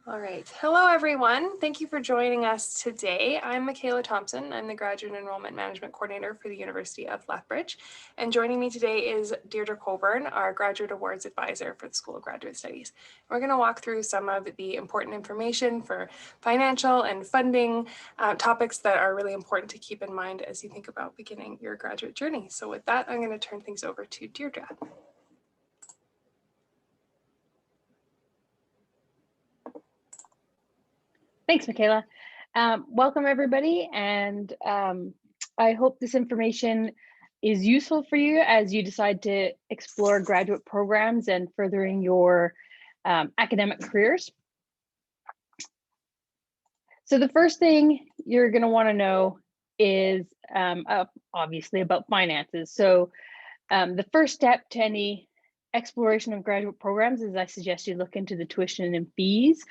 All right. Hello, everyone. Thank you for joining us today. I'm Michaela Thompson. I'm the Graduate Enrollment Management Coordinator for the University of Lethbridge. And joining me today is Deirdre Coburn, our Graduate Awards Advisor for the School of Graduate Studies. We're going to walk through some of the important information for financial and funding topics that are really important to keep in mind as you think about beginning your graduate journey. So with that, I'm going to turn things over to Deirdre. Thanks, Michaela. Welcome, everybody, and I hope this information is useful for you as you decide to explore graduate programs and furthering your academic careers. So the first thing you're going to want to know is obviously about finances. So the first step to any exploration of graduate programs is I suggest you look into the tuition and fees.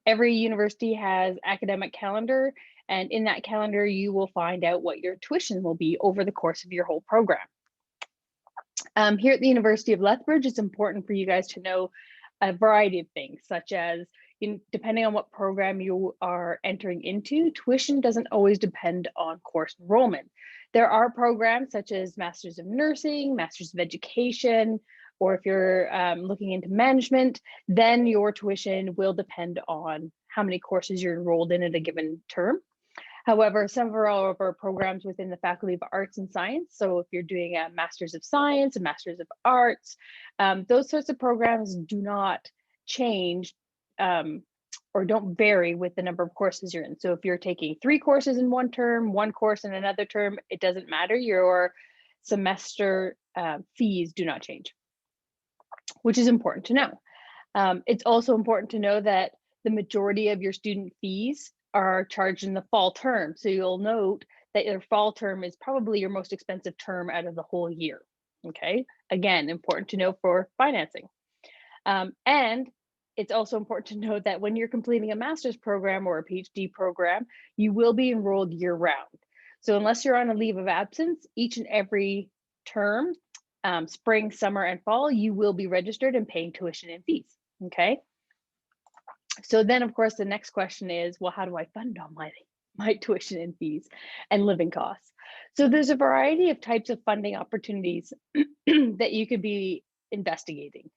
Every university has academic calendar, and in that calendar, you will find out what your tuition will be over the course of your whole program. Here at the University of Lethbridge, it's important for you guys to know a variety of things, such as depending on what program you are entering into, tuition doesn't always depend on course enrollment. There are programs such as Masters of Nursing, Masters of Education, or if you're looking into management, then your tuition will depend on how many courses you're enrolled in at a given term. However, some of our programs within the Faculty of Arts and Science, so if you're doing a Masters of Science, a Masters of Arts, those sorts of programs do not change or don't vary with the number of courses you're in. So if you're taking 3 courses in one term, 1 course in another term, it doesn't matter. Your semester fees do not change, which is important to know. It's also important to know that the majority of your student fees are charged in the fall term. So you'll note that your fall term is probably your most expensive term out of the whole year. Okay, again, important to know for financing. And it's also important to note that when you're completing a master's program or a PhD program, you will be enrolled year round. So unless you're on a leave of absence, each and every term, spring, summer, and fall, you will be registered and paying tuition and fees, okay? So then, of course, the next question is, well, how do I fund all my tuition and fees and living costs? So there's a variety of types of funding opportunities that you could be investigating.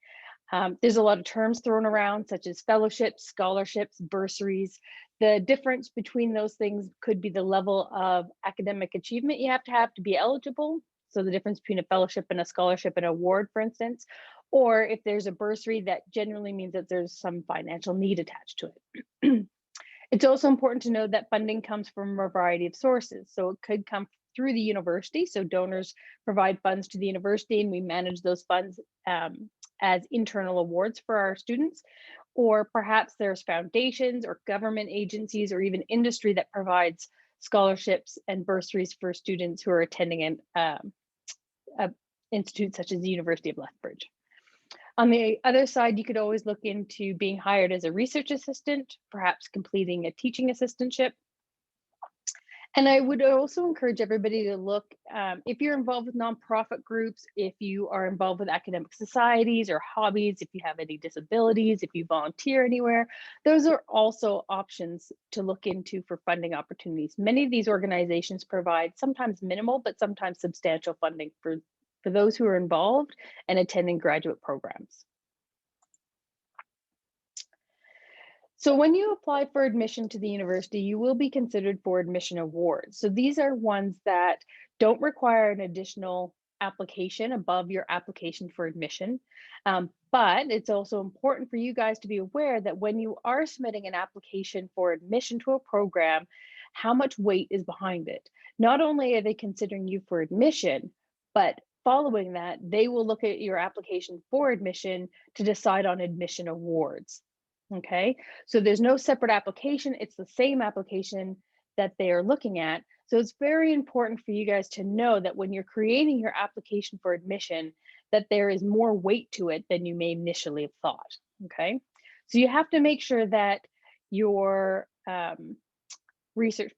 There's a lot of terms thrown around, such as fellowships, scholarships, bursaries. The difference between those things could be the level of academic achievement you have to be eligible. So the difference between a fellowship and a scholarship and award, for instance, or if there's a bursary, that generally means that there's some financial need attached to it. It's also important to know that funding comes from a variety of sources. So it could come through the university. So donors provide funds to the university and we manage those funds as internal awards for our students. Or perhaps there's foundations or government agencies or even industry that provides scholarships and bursaries for students who are attending an institute such as the University of Lethbridge. On the other side, you could always look into being hired as a research assistant, perhaps completing a teaching assistantship. And I would also encourage everybody to look, if you're involved with nonprofit groups, if you are involved with academic societies or hobbies, if you have any disabilities, if you volunteer anywhere, those are also options to look into for funding opportunities. Many of these organizations provide sometimes minimal, but sometimes substantial funding for those who are involved and attending graduate programs. So when you apply for admission to the university, you will be considered for admission awards. So these are ones that don't require an additional application above your application for admission. But it's also important for you guys to be aware that when you are submitting an application for admission to a program, how much weight is behind it. Not only are they considering you for admission, but following that, they will look at your application for admission to decide on admission awards. Okay, so there's no separate application. It's the same application that they are looking at. So it's very important for you guys to know that when you're creating your application for admission, that there is more weight to it than you may initially have thought. Okay, so you have to make sure that your research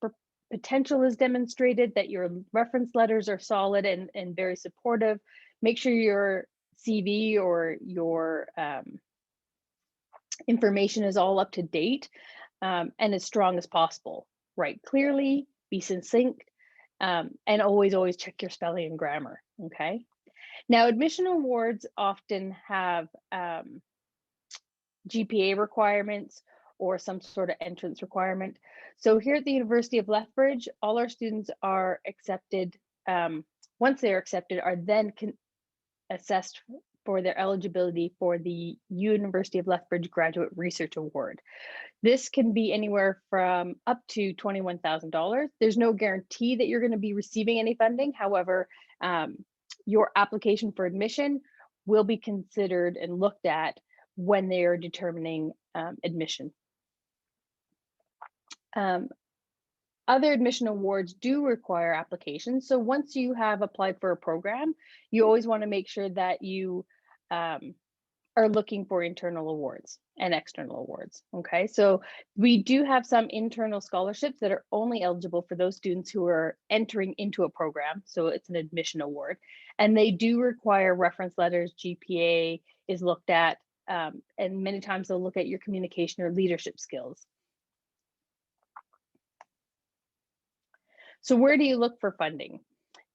potential is demonstrated, that your reference letters are solid and very supportive. Make sure your CV or your information is all up to date, and as strong as possible. Write clearly, be succinct, and always check your spelling and grammar, okay? Now, admission awards often have GPA requirements or some sort of entrance requirement. So here at the University of Lethbridge, all our students are accepted, once they are accepted, are then assessed for their eligibility for the University of Lethbridge Graduate Research Award. This can be anywhere from up to $21,000. There's no guarantee that you're going to be receiving any funding. However, your application for admission will be considered and looked at when they are determining admission. Other admission awards do require applications. So once you have applied for a program, you always want to make sure that you are looking for internal awards and external awards. Okay, so we do have some internal scholarships that are only eligible for those students who are entering into a program. So it's an admission award, and they do require reference letters. GPA is looked at, and many times they'll look at your communication or leadership skills. So where do you look for funding?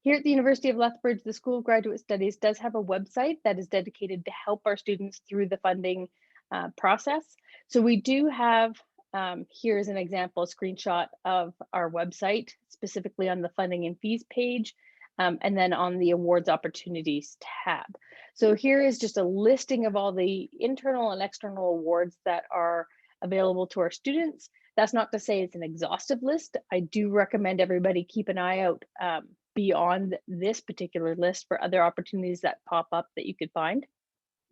Here at the University of Lethbridge, the School of Graduate Studies does have a website that is dedicated to help our students through the funding process. So we do have, here's an example, a screenshot of our website, specifically on the funding and fees page, and then on the awards opportunities tab. So here is just a listing of all the internal and external awards that are available to our students. That's not to say it's an exhaustive list. I do recommend everybody keep an eye out beyond this particular list for other opportunities that pop up that you could find.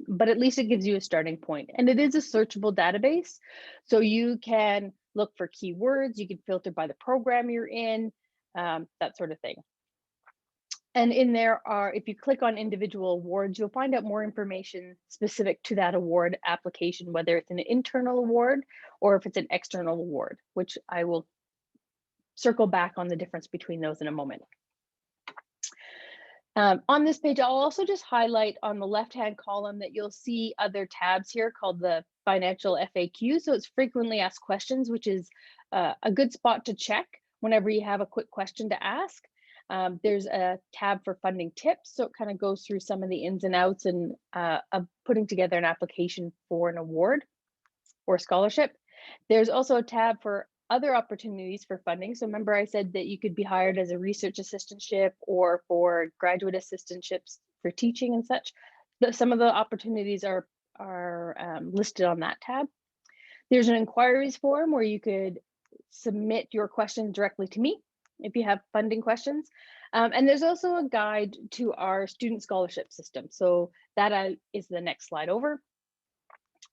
But at least it gives you a starting point. And it is a searchable database. So you can look for keywords, you can filter by the program you're in, that sort of thing. And in there are, if you click on individual awards, you'll find out more information specific to that award application, whether it's an internal award or if it's an external award, which I will circle back on the difference between those in a moment. On this page, I'll also just highlight on the left-hand column that you'll see other tabs here called the financial FAQ. So it's frequently asked questions, which is a good spot to check whenever you have a quick question to ask. There's a tab for funding tips, so it kind of goes through some of the ins and outs and of putting together an application for an award or scholarship. There's also a tab for other opportunities for funding. So remember I said that you could be hired as a research assistantship or for graduate assistantships for teaching and such. Some of the opportunities are listed on that tab. There's an inquiries form where you could submit your questions directly to me if you have funding questions. And there's also a guide to our student scholarship system. So that is the next slide over.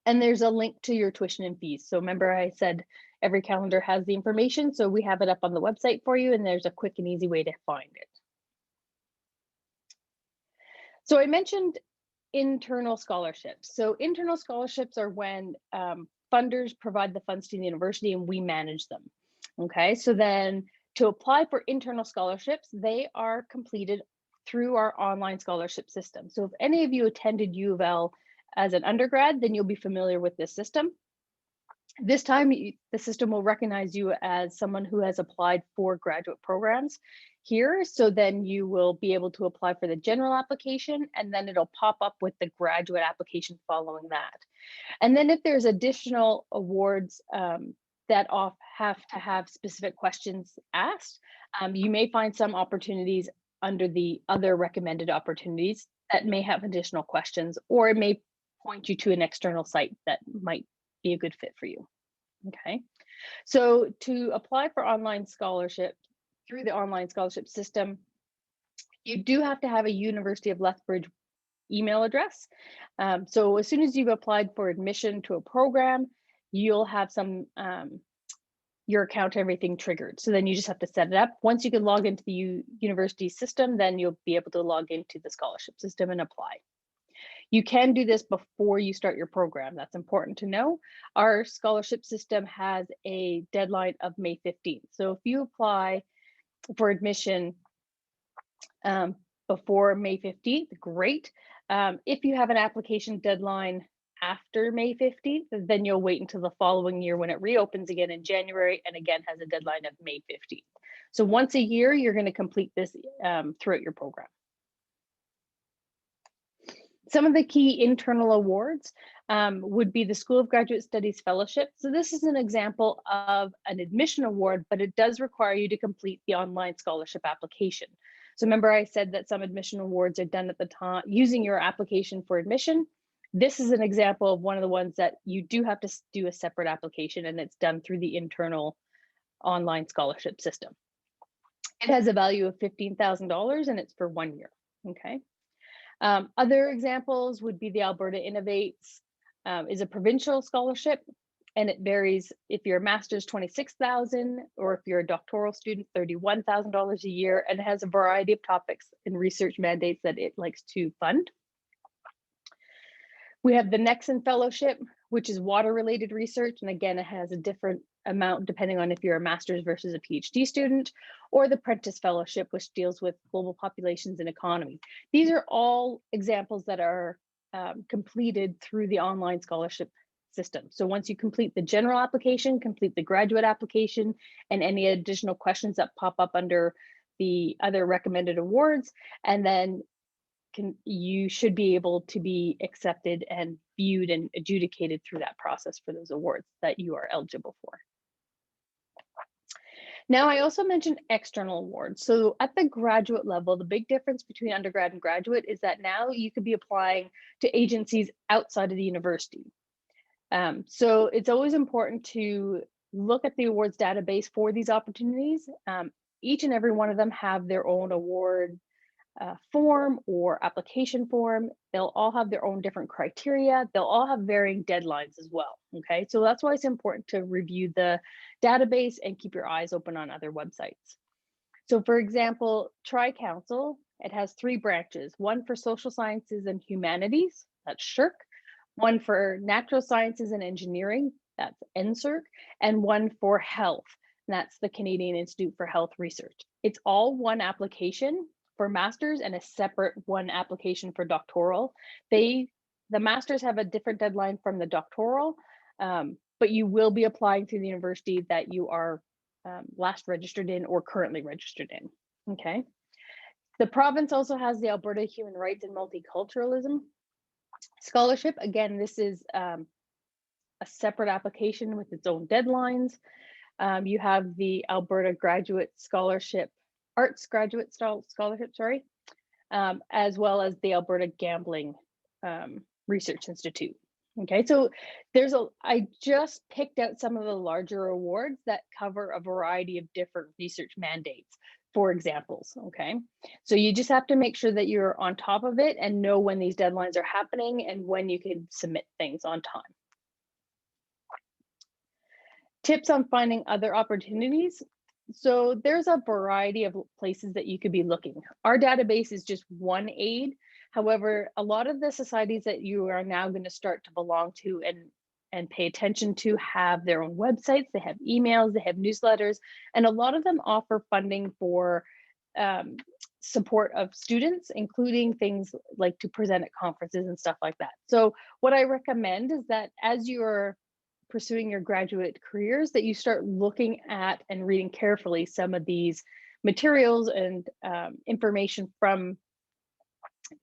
And there's a link to your tuition and fees. So remember I said every calendar has the information. So we have it up on the website for you, and there's a quick and easy way to find it. So I mentioned internal scholarships. So internal scholarships are when funders provide the funds to the university and we manage them. Okay, so then to apply for internal scholarships, they are completed through our online scholarship system. So if any of you attended U of L as an undergrad, then you'll be familiar with this system. This time, the system will recognize you as someone who has applied for graduate programs here. So then you will be able to apply for the general application, and then it'll pop up with the graduate application following that. And then if there's additional awards that have to have specific questions asked, you may find some opportunities under the other recommended opportunities that may have additional questions, or it may point you to an external site that might be a good fit for you. Okay, so to apply for online scholarship through the online scholarship system, you do have to have a University of Lethbridge email address. So as soon as you've applied for admission to a program, you'll have some your account, everything triggered. So then you just have to set it up. Once you can log into the university system, then you'll be able to log into the scholarship system and apply. You can do this before you start your program. That's important to know. Our scholarship system has a deadline of May 15th. So if you apply for admission before May 15th, great. If you have an application deadline after May 15th, then you'll wait until the following year when it reopens again in January and again has a deadline of May 15th. So once a year, you're going to complete this throughout your program. Some of the key internal awards would be the School of Graduate Studies Fellowship. So this is an example of an admission award, but it does require you to complete the online scholarship application. So remember I said that some admission awards are done at the time using your application for admission. This is an example of one of the ones that you do have to do a separate application, and it's done through the internal online scholarship system. It has a value of $15,000 and it's for 1 year, okay? Other examples would be the Alberta Innovates is a provincial scholarship, and it varies. If you're a master's, $26,000, or if you're a doctoral student, $31,000 a year, and it has a variety of topics and research mandates that it likes to fund. We have the Nexon Fellowship, which is water-related research, and again, it has a different amount depending on if you're a master's versus a PhD student, or the Prentice Fellowship, which deals with global populations and economy. These are all examples that are completed through the online scholarship system. So once you complete the general application, complete the graduate application, and any additional questions that pop up under the other recommended awards, and then you should be able to be accepted and viewed and adjudicated through that process for those awards that you are eligible for. Now, I also mentioned external awards. So at the graduate level, the big difference between undergrad and graduate is that now you could be applying to agencies outside of the university. So it's always important to look at the awards database for these opportunities. Each and every one of them have their own award form or application form. They'll all have their own different criteria. They'll all have varying deadlines as well. Okay, so that's why it's important to review the database and keep your eyes open on other websites. So for example, Tri-Council, it has 3 branches, one for social sciences and humanities, that's SSHRC, one for natural sciences and engineering, that's NSERC, and one for health, and that's the Canadian Institute for Health Research. It's all one application for masters and a separate one application for doctoral. The masters have a different deadline from the doctoral, but you will be applying to the university that you are last registered in or currently registered in, okay? The province also has the Alberta Human Rights and Multiculturalism Scholarship. Again, this is a separate application with its own deadlines. You have the Alberta Graduate Scholarship, Arts Graduate Scholarship, sorry, as well as the Alberta Gambling Research Institute. Okay, so I just picked out some of the larger awards that cover a variety of different research mandates, for examples, okay? So you just have to make sure that you're on top of it and know when these deadlines are happening and when you can submit things on time. Tips on finding other opportunities. So there's a variety of places that you could be looking. Our database is just one aid. However, a lot of the societies that you are now going to start to belong to and pay attention to have their own websites, they have emails, they have newsletters, and a lot of them offer funding for support of students, including things like to present at conferences and stuff like that. So what I recommend is that as you're pursuing your graduate careers, that you start looking at and reading carefully some of these materials and information from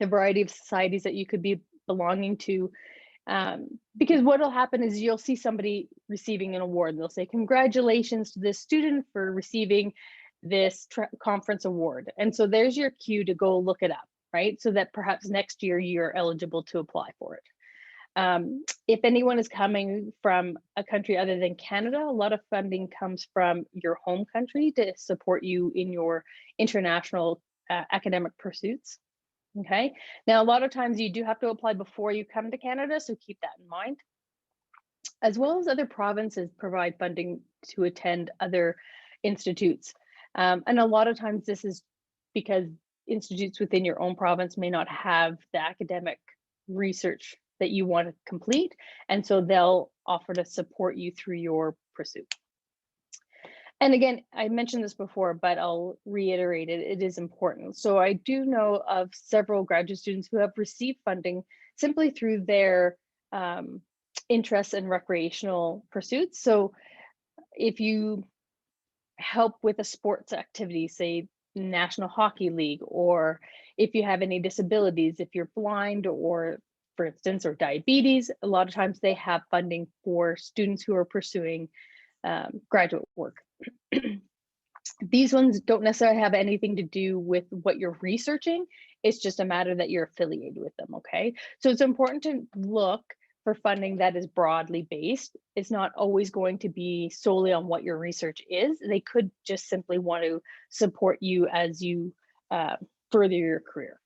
the variety of societies that you could be belonging to. Because what will happen is you'll see somebody receiving an award and they'll say, congratulations to this student for receiving this conference award. And so there's your cue to go look it up, right? So that perhaps next year you're eligible to apply for it. If anyone is coming from a country other than Canada, a lot of funding comes from your home country to support you in your international academic pursuits. Okay, now a lot of times you do have to apply before you come to Canada, so keep that in mind. As well as other provinces provide funding to attend other institutes. And a lot of times this is because institutes within your own province may not have the academic research that you want to complete, and so they'll offer to support you through your pursuit. And again, I mentioned this before, but I'll reiterate it, it is important. So I do know of several graduate students who have received funding simply through their interests and recreational pursuits. So if you help with a sports activity, say National Hockey League, or if you have any disabilities, if you're blind or, for instance, or diabetes, a lot of times they have funding for students who are pursuing graduate work. These ones don't necessarily have anything to do with what you're researching. It's just a matter that you're affiliated with them, okay? So it's important to look for funding that is broadly based. It's not always going to be solely on what your research is. They could just simply want to support you as you further your career.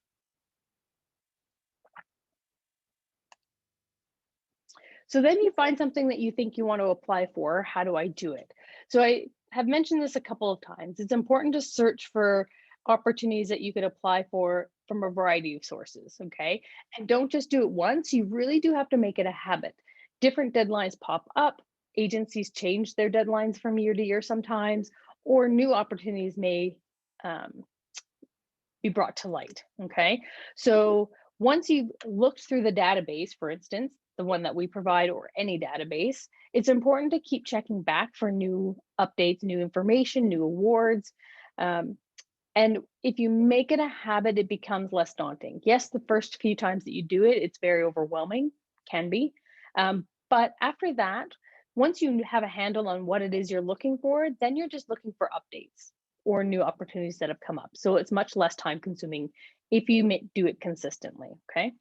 So then you find something that you think you want to apply for. How do I do it? So I have mentioned this a couple of times. It's important to search for opportunities that you could apply for from a variety of sources, okay? And don't just do it once. You really do have to make it a habit. Different deadlines pop up. Agencies change their deadlines from year to year sometimes, or new opportunities may be brought to light, okay? So once you've looked through the database, for instance, the one that we provide or any database, it's important to keep checking back for new updates, new information, new awards. And if you make it a habit, it becomes less daunting. Yes, the first few times that you do it, it's very overwhelming, can be. But after that, once you have a handle on what it is you're looking for, then you're just looking for updates or new opportunities that have come up. So it's much less time consuming if you do it consistently, okay?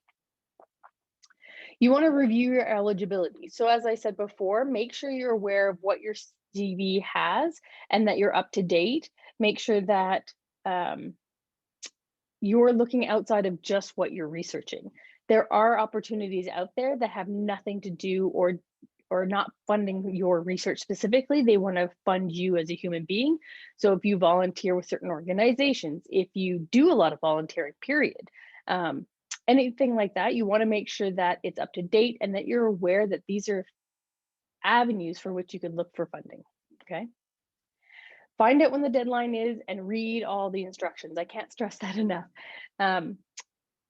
You want to review your eligibility. So as I said before, make sure you're aware of what your CV has and that you're up to date. Make sure that you're looking outside of just what you're researching. There are opportunities out there that have nothing to do or not funding your research specifically. They want to fund you as a human being. So if you volunteer with certain organizations, if you do a lot of volunteering, period, anything like that, you want to make sure that it's up to date and that you're aware that these are avenues for which you could look for funding, okay? Find out when the deadline is and read all the instructions. I can't stress that enough.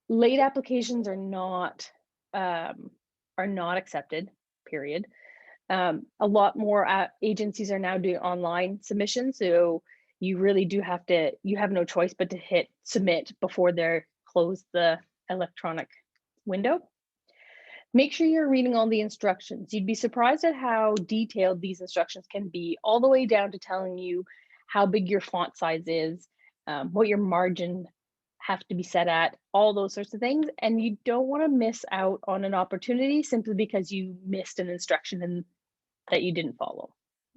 Late applications are not accepted, period. A lot more agencies are now doing online submissions, so you really do have to, you have no choice but to hit submit before they close the electronic window. Make sure you're reading all the instructions. You'd be surprised at how detailed these instructions can be, all the way down to telling you how big your font size is, what your margin have to be set at, all those sorts of things. And you don't want to miss out on an opportunity simply because you missed an instruction that you didn't follow,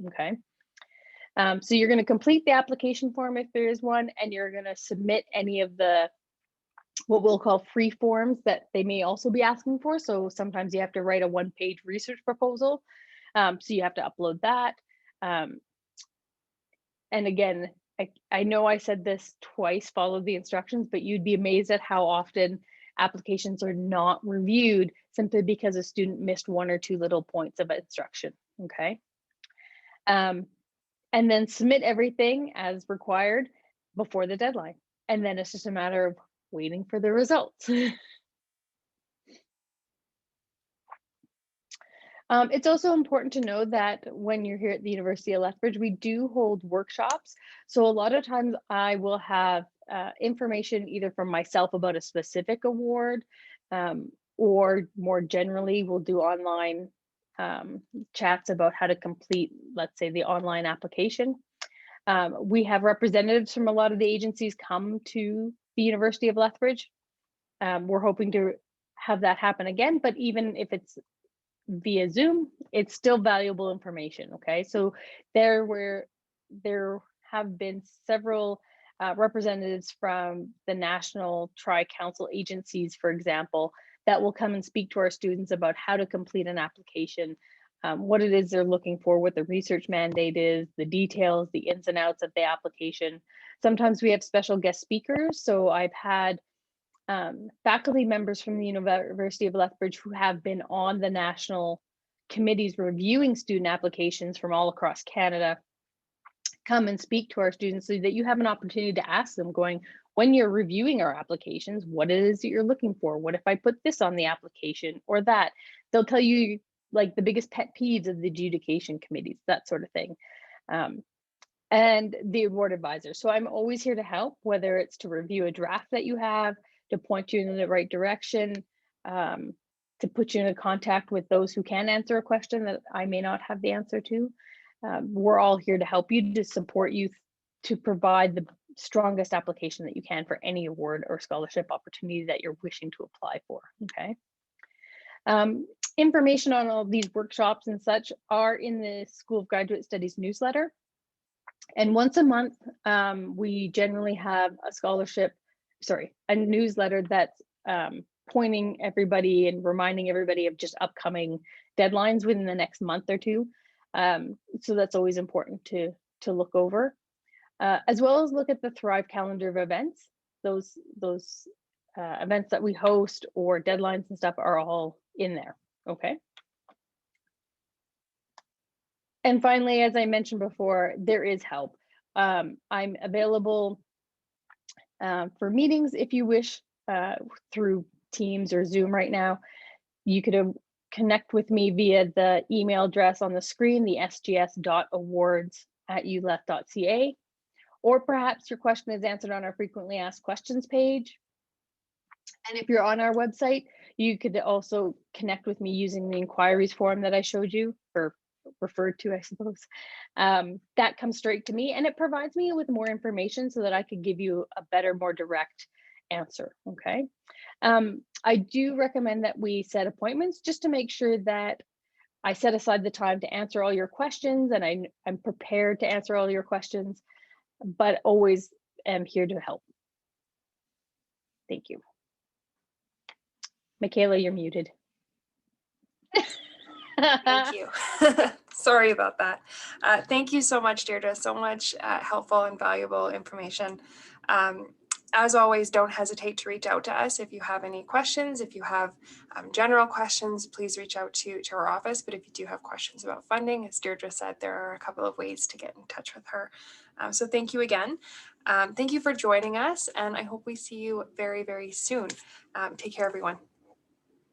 okay? So you're going to complete the application form if there is one, and you're going to submit any of the what we'll call free forms that they may also be asking for. So sometimes you have to write a one-page research proposal. So you have to upload that. And again, I know I said this twice, follow the instructions, but you'd be amazed at how often applications are not reviewed simply because a student missed one or two little points of instruction, okay? And then submit everything as required before the deadline. And then it's just a matter of waiting for the results. It's also important to know that when you're here at the University of Lethbridge, we do hold workshops. So a lot of times I will have information either from myself about a specific award, or more generally, we'll do online chats about how to complete, let's say, the online application. We have representatives from a lot of the agencies come to the University of Lethbridge. We're hoping to have that happen again, but even if it's via Zoom, it's still valuable information, okay? So there have been several representatives from the National Tri-Council agencies, for example, that will come and speak to our students about how to complete an application, what it is they're looking for, what the research mandate is, the details, the ins and outs of the application. Sometimes we have special guest speakers. So I've had faculty members from the University of Lethbridge who have been on the national committees reviewing student applications from all across Canada come and speak to our students so that you have an opportunity to ask them going, when you're reviewing our applications, what it is that you're looking for. What if I put this on the application or that? They'll tell you like the biggest pet peeves of the adjudication committees, that sort of thing. Um, and the award advisor. So I'm always here to help, whether it's to review a draft that you have, to point you in the right direction, um, to put you in contact with those who can answer a question that I may not have the answer to. We're all here to help you, to support you, to provide the strongest application that you can for any award or scholarship opportunity that you're wishing to apply for, okay? Information on all these workshops and such are in the School of Graduate Studies newsletter. And once a month, we generally have a newsletter that's pointing everybody and reminding everybody of just upcoming deadlines within the next month or two. So that's always important to look over, as well as look at the Thrive calendar of events. Those events that we host or deadlines and stuff are all in there, okay? And finally, as I mentioned before, there is help. I'm available for meetings if you wish, through Teams or Zoom right now. You could connect with me via the email address on the screen, the sgs.awards@uleth.ca, or perhaps your question is answered on our frequently asked questions page. And if you're on our website, you could also connect with me using the inquiries form that I showed you, or referred to, I suppose. That comes straight to me and it provides me with more information so that I could give you a better, more direct answer, okay? I do recommend that we set appointments just to make sure that I set aside the time to answer all your questions, and I'm prepared to answer all your questions, but always am here to help. Thank you. Michaela, you're muted. Thank you. Sorry about that. Thank you so much, Deirdre. So much helpful and valuable information. As always, don't hesitate to reach out to us if you have any questions. If you have general questions, please reach out to our office. But if you do have questions about funding, as Deirdre said, there are a couple of ways to get in touch with her. So thank you again. Thank you for joining us, and I hope we see you very, very soon. Take care, everyone.